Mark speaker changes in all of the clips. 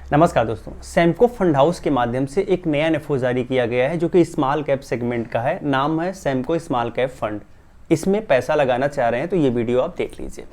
Speaker 1: नमस्कार दोस्तों, Samco fund house के माध्यम से एक नया एनएफओ जारी किया गया है जो कि स्मॉल कैप सेगमेंट का है। नाम है सैमको स्मॉल कैप फंड। इसमें पैसा लगाना चाह रहे हैं तो ये वीडियो आप देख लीजिए।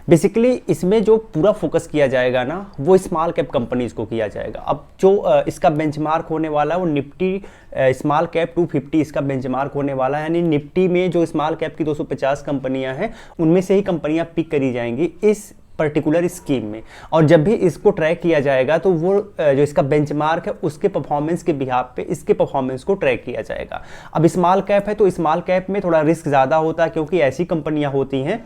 Speaker 1: बेसिकली इसमें जो पूरा फोकस किया जाएगा ना, वो स्मॉल कैप कंपनीज को किया जाएगा। अब जो इसका बेंचमार्क होने वाला है वो निफ्टी स्मॉल कैप 250 इसका बेंचमार्क होने वाला है। यानी निफ्टी में जो स्मॉल कैप की 250 कंपनियां हैं उनमें से ही कंपनियां पिक करी जाएंगी इस पर्टिकुलर स्कीम में। और जब भी इसको ट्रैक किया जाएगा तो वो जो इसका बेंचमार्क है उसके परफॉर्मेंस के बिहाफ पे इसके परफॉर्मेंस को ट्रैक किया जाएगा। अब स्मॉल कैप है तो स्मॉल कैप में थोड़ा रिस्क ज़्यादा होता है क्योंकि ऐसी कंपनियां होती हैं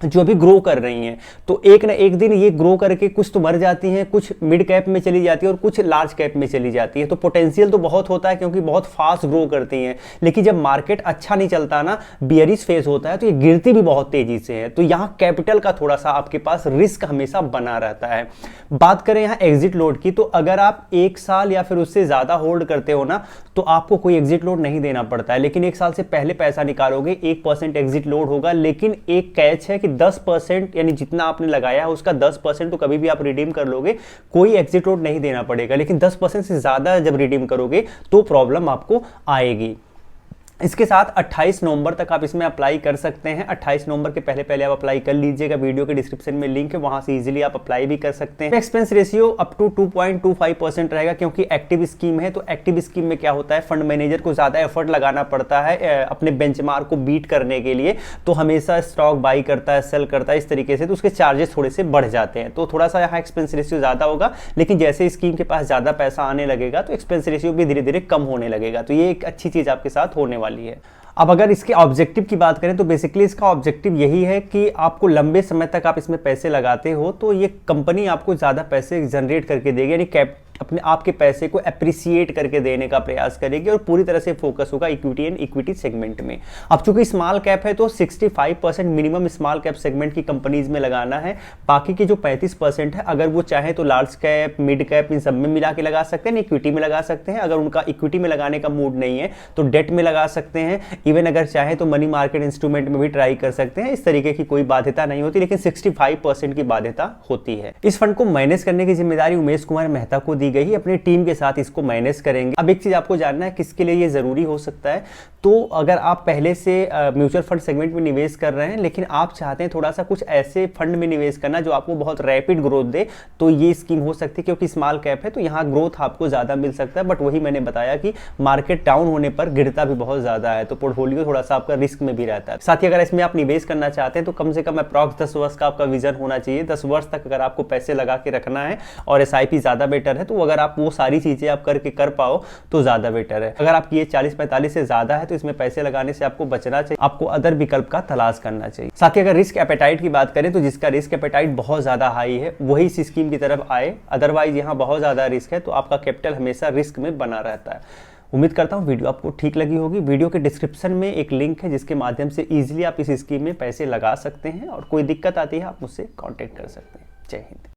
Speaker 1: जो अभी ग्रो कर रही हैं, तो एक ना एक दिन ये ग्रो करके कुछ तो मर जाती हैं, कुछ मिड कैप में चली जाती है और कुछ लार्ज कैप में चली जाती है। तो पोटेंशियल तो बहुत होता है क्योंकि बहुत फास्ट ग्रो करती हैं, लेकिन जब मार्केट अच्छा नहीं चलता ना, बियरिश फेज होता है, तो ये गिरती भी बहुत तेजी से है। तो यहाँ कैपिटल का थोड़ा सा आपके पास रिस्क हमेशा बना रहता है। बात करें यहाँ एग्जिट लोड की, तो अगर आप 1 साल या फिर उससे ज़्यादा होल्ड करते हो ना, तो आपको कोई एग्जिट लोड नहीं देना पड़ता है। लेकिन 1 साल से पहले पैसा निकालोगे 1% एग्जिट लोड होगा। लेकिन एक कैच है कि 10% यानी जितना आपने लगाया है उसका 10% तो कभी भी आप रिडीम कर लोगे, कोई एग्जिट लोड नहीं देना पड़ेगा। लेकिन 10% से ज़्यादा जब रिडीम करोगे तो प्रॉब्लम आपको आएगी। इसके साथ 28 नवंबर तक आप इसमें अप्लाई कर सकते हैं। 28 नवंबर के पहले आप अप्लाई कर लीजिएगा। वीडियो के डिस्क्रिप्शन में लिंक है, वहां से इजीली आप अप्लाई भी कर सकते हैं। एक्सपेंस रेशियो अप टू 2.25% रहेगा क्योंकि एक्टिव स्कीम है। तो एक्टिव स्कीम में क्या होता है, फंड मैनेजर को ज़्यादा एफर्ट लगाना पड़ता है अपने बेंचमार्क को बीट करने के लिए। तो हमेशा स्टॉक बाई करता है, सेल करता है, इस तरीके से, तो उसके चार्जेस थोड़े से बढ़ जाते हैं। तो थोड़ा सा यहाँ एक्सपेंस रेशियो ज़्यादा होगा। लेकिन जैसे स्कीम के पास ज़्यादा पैसा आने लगेगा तो एक्सपेंस रेशियो भी धीरे धीरे कम होने लगेगा। तो ये एक अच्छी चीज़ आपके साथ होने वाली है। अब अगर इसके ऑब्जेक्टिव की बात करें तो बेसिकली इसका ऑब्जेक्टिव यही है कि आपको लंबे समय तक आप इसमें पैसे लगाते हो तो ये कंपनी आपको ज़्यादा पैसे जनरेट करके देगी, यानी अपने आपके पैसे को एप्रिसिएट करके देने का प्रयास करेगी और पूरी तरह से फोकस होगा इक्विटी एंड इक्विटी सेगमेंट में। अब चूंकि स्मॉल कैप है तो 65% मिनिमम स्मॉल कैप सेगमेंट की कंपनीज में लगाना है। बाकी की जो 35% है, अगर वो चाहे तो लार्ज कैप, मिड कैप, इन सब में मिला के लगा सकते हैं, इक्विटी में लगा सकते हैं। अगर उनका इक्विटी में लगाने का मूड नहीं है तो डेट में लगा सकते हैं। इवन अगर चाहे तो मनी मार्केट इंस्ट्रूमेंट में भी ट्राई कर सकते हैं। इस तरीके की कोई बाध्यता नहीं होती, लेकिन 65% की बाध्यता होती है। इस फंड को मैनेज करने की जिम्मेदारी उमेश कुमार मेहता को दी गई, अपनी टीम के साथ इसको मैनेज करेंगे। अब एक चीज आपको जानना है किसके लिए ये जरूरी हो सकता है। तो अगर आप पहले से म्यूचुअल फंड सेगमेंट में निवेश कर रहे हैं लेकिन आप चाहते हैं थोड़ा सा कुछ ऐसे फंड में निवेश करना जो आपको बहुत रैपिड ग्रोथ दे, तो ये स्कीम हो सकती है। क्योंकि स्मॉल कैप है तो यहाँ ग्रोथ आपको ज्यादा मिल सकता है, बट वही मैंने बताया कि मार्केट डाउन होने पर गिरता भी बहुत ज्यादा है, तो पोर्टफोलियो थोड़ा सा आपका रिस्क में भी रहता है। साथ ही अगर इसमें आप निवेश करना चाहते हैं तो कम से कम अप्रॉक्स 10 वर्ष का आपका विजन होना चाहिए। 10 वर्ष तक अगर आपको पैसे लगा के रखना है और SIP ज्यादा बेटर है, तो अगर आप वो सारी चीजें आप करके कर पाओ तो ज्यादा बेटर है। अगर आपकी ये 40-45 से ज्यादा है तो इसमें पैसे लगाने से आपको बचना चाहिए, आपको अदर विकल्प का तलाश करना चाहिए। साथ ही अगर रिस्क एपेटाइट की बात करें तो जिसका रिस्क एपेटाइट बहुत ज्यादा हाई है वही इस स्कीम की तरफ आए, अदरवाइज यहाँ बहुत ज्यादा रिस्क है तो आपका कैपिटल हमेशा रिस्क में बना रहता है। उम्मीद करता हूँ वीडियो आपको ठीक लगी होगी। वीडियो के डिस्क्रिप्शन में एक लिंक है जिसके माध्यम से इजीली आप इस स्कीम में पैसे लगा सकते हैं और कोई दिक्कत आती है आप मुझसे कांटेक्ट कर सकते हैं। जय हिंद।